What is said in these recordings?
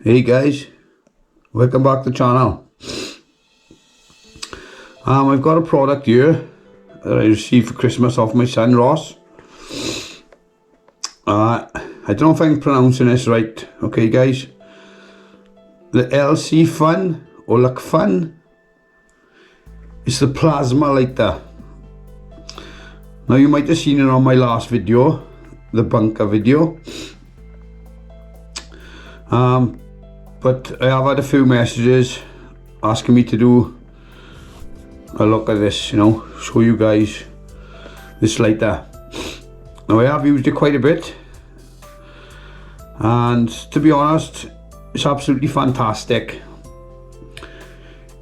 Hey guys, welcome back to the channel. I've got a product here that I received for Christmas off my son Ross. I don't know if I'm pronouncing this right, okay guys. The LC Fun or Luck Fun. It's the plasmalighter. Now you might have seen it on my last video, the bunker video. But I have had a few messages asking me to do a look at this, you know, show you guys this lighter. Now I have used it quite a bit, and to be honest, it's absolutely fantastic.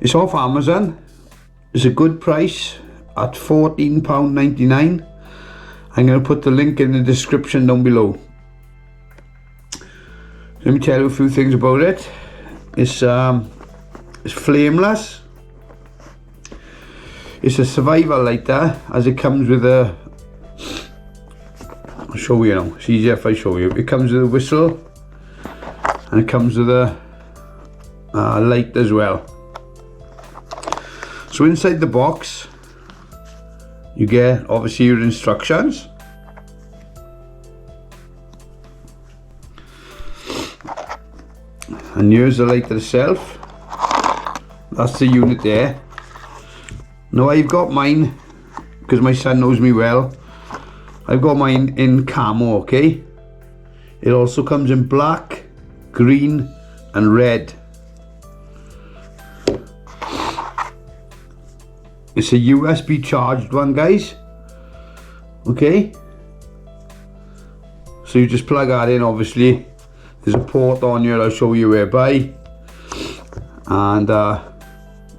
It's off Amazon. It's a good price at £14.99. I'm going to put the link in the description down below. Let me tell you a few things about it. It's flameless. It's a survival lighter, as it comes with a, I'll show you now, it's easier if I show you. It comes with a whistle and it comes with a light as well. So inside the box you get obviously your instructions. And here's the lighter itself. That's the unit there. Now I've got mine, because my son knows me well, I've got mine in camo, okay? It also comes in black, green and red. It's a USB charged one, guys. Okay? So you just plug that in, obviously. There's a port on here, I'll show you whereby, and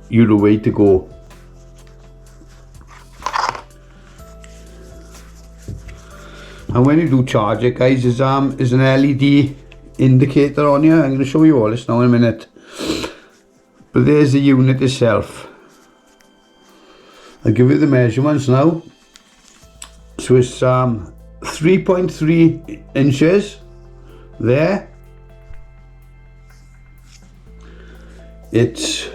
you're the way to go. And when you do charge it, guys, there's an LED indicator on here. I'm going to show you all this now in a minute. But there's the unit itself. I'll give you the measurements now. So it's 3.3 inches there. It's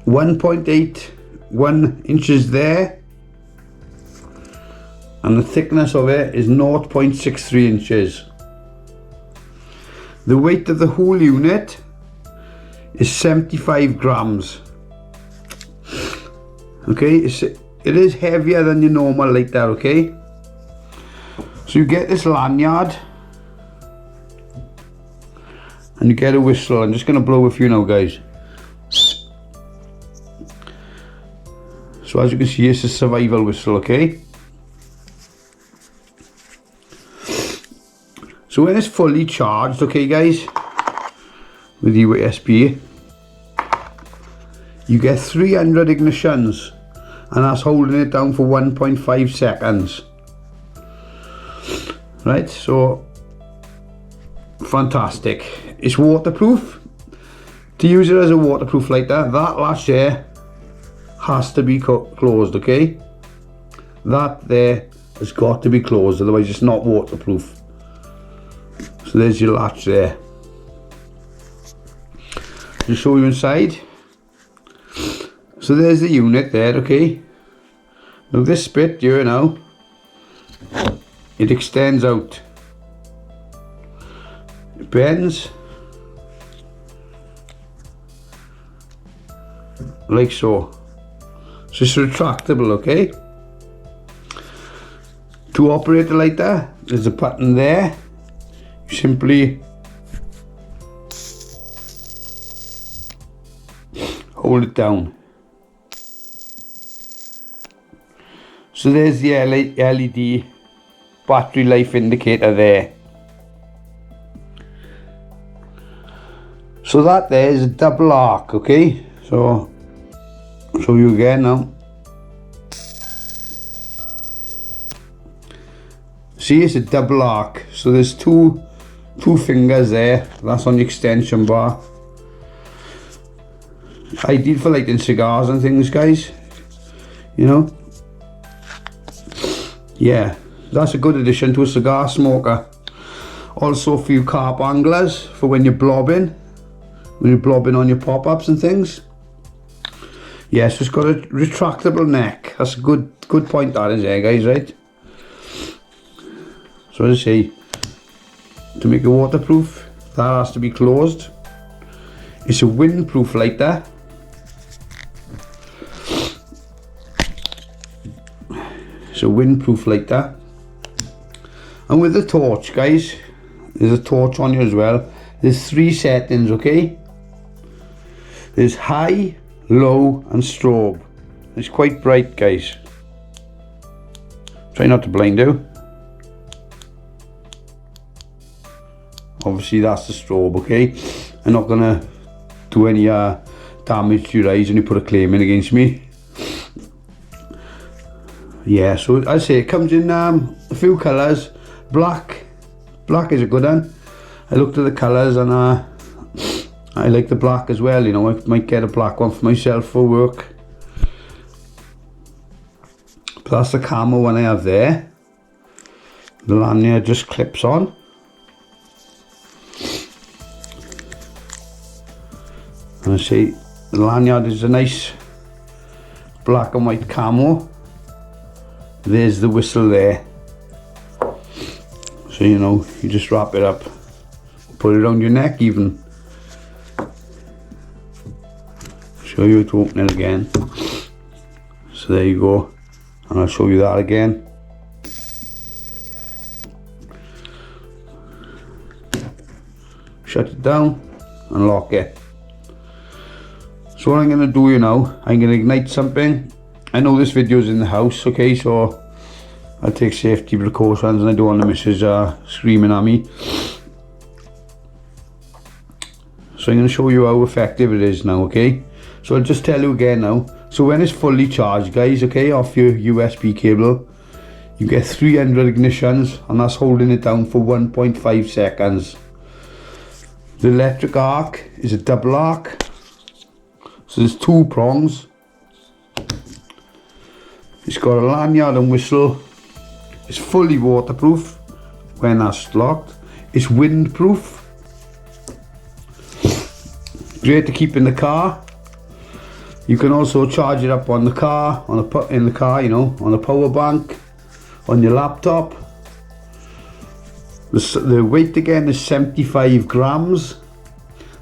1.81 inches there, and the thickness of it is 0.63 inches. The weight of the whole unit is 75 grams. Okay, it is heavier than your normal lighter, okay? So you get this lanyard and you get a whistle. I'm just going to blow a few now, guys. So as you can see, it's a survival whistle, okay? So when it's fully charged, okay guys, with USB, you get 300 ignitions, and that's holding it down for 1.5 seconds. Right, so fantastic. It's waterproof. To use it as a waterproof lighter, that latch there has to be closed, okay? That there has got to be closed, otherwise it's not waterproof. So there's your latch there. I'll show you inside. So there's the unit there, okay? Now this bit here now, it extends out. It bends like so. So it's retractable, okay? To operate the lighter, there's a button there. You simply hold it down. So there's the LED battery life indicator there. So that there is a double arc, okay? So I'll show you again now. See, it's a double arc. So there's two fingers there. That's on the extension bar. Ideal for lighting cigars and things, guys. You know. Yeah, that's a good addition to a cigar smoker. Also a few carp anglers for when you're blobbing. When you're blobbing on your pop-ups and things. Yes, it's got a retractable neck. That's a good point that is there, guys, right? So as I say, to make it waterproof, that has to be closed. It's a windproof lighter. It's a windproof lighter. And with the torch, guys, there's a torch on here as well. There's 3 settings, okay? There's high, low and strobe. It's quite bright, guys. Try not to blind you. Obviously that's the strobe, okay? I'm not gonna do any damage to your eyes when you put a claim in against me. Yeah, so I say it comes in a few colours. Black is a good one. I looked at the colours and I like the black as well, you know. I might get a black one for myself for work. But that's the camo one I have there. The lanyard just clips on. And I see the lanyard is a nice black and white camo. There's the whistle there. So you know, you just wrap it up, put it around your neck even. Show you how to open it again. So there you go, and I'll show you that again. Shut it down and lock it. So what I'm going to do you now, I'm going to ignite something. I know this video is in the house, okay, so I'll take safety precautions and I don't want the missus screaming at me. So I'm going to show you how effective it is now, okay. So I'll just tell you again now. So when it's fully charged, guys, okay, off your USB cable, you get 300 ignitions and that's holding it down for 1.5 seconds. The electric arc is a double arc. So there's 2 prongs. It's got a lanyard and whistle. It's fully waterproof when that's locked. It's windproof. Great to keep in the car. You can also charge it up on the car, in the car, you know, on a power bank, on your laptop. The weight again is 75 grams.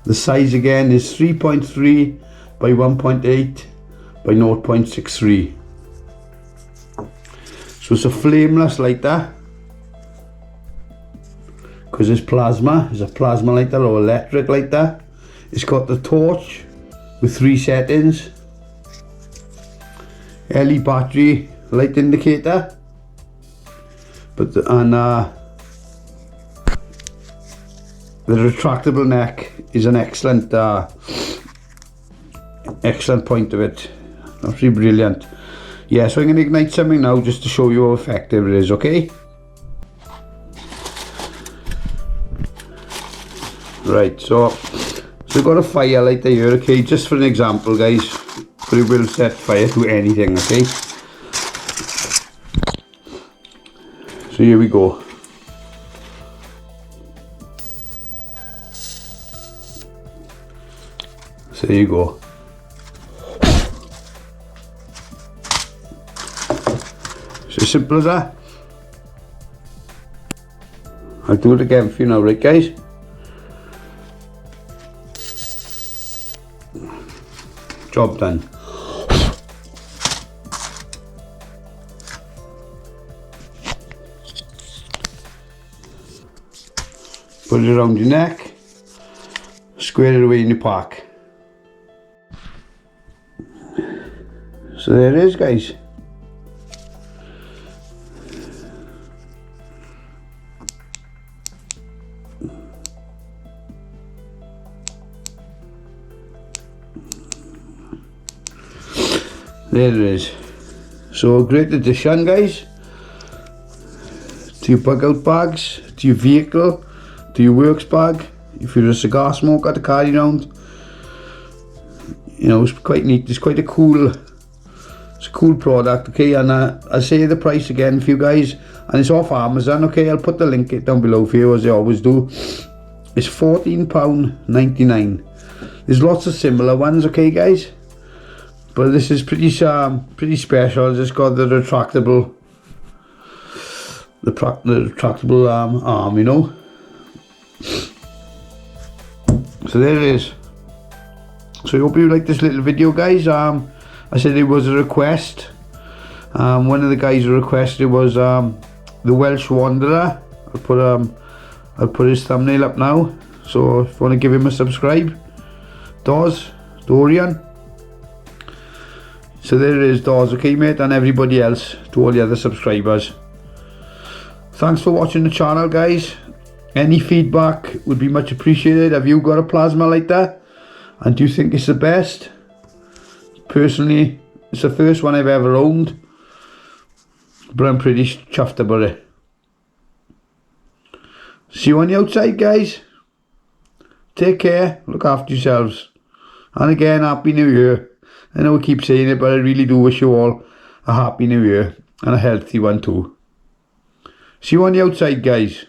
The size again is 3.3 by 1.8 by 0.63. So it's a flameless lighter because it's plasma. It's a plasmalighter or electric lighter. It's got the torch with 3 settings. LED battery light indicator. But the retractable neck is an excellent point of it. Absolutely brilliant. Yeah, so I'm going to ignite something now just to show you how effective it is, okay? Right, so we've got a fire lighter here, okay, just for an example, guys, but it will set fire to anything, okay? So here we go. So there you go. It's as simple as that. I'll do it again for you now, right, guys? Job done. Put it around your neck, square it away in your pack. So there it is, guys. There it is. So a great addition, guys, to your bug out bags, to your vehicle, to your works bag. If you're a cigar smoker to carry around, you know, it's quite neat. It's quite a cool, it's a cool product, okay. And I say the price again for you guys. and it's off Amazon. Okay, I'll put the link down below for you, as I always do. It's £14.99. There's lots of similar ones, okay guys, but this is pretty special. It's got the retractable arm, you know. So there it is. So I hope you like this little video, guys. I said it was a request. One of the guys who requested was the Welsh Wanderer. I'll put his thumbnail up now. So if you want to give him a subscribe, Dorian. So there it is, okay mate, and everybody else, to all the other subscribers. Thanks for watching the channel, guys. Any feedback would be much appreciated. Have you got a plasmalighter and do you think it's the best? Personally, it's the first one I've ever owned, but I'm pretty chuffed about it. See you on the outside, guys. Take care, look after yourselves, and again, Happy New Year. I know I keep saying it, but I really do wish you all a Happy New Year, and a healthy one too. See you on the outside, guys.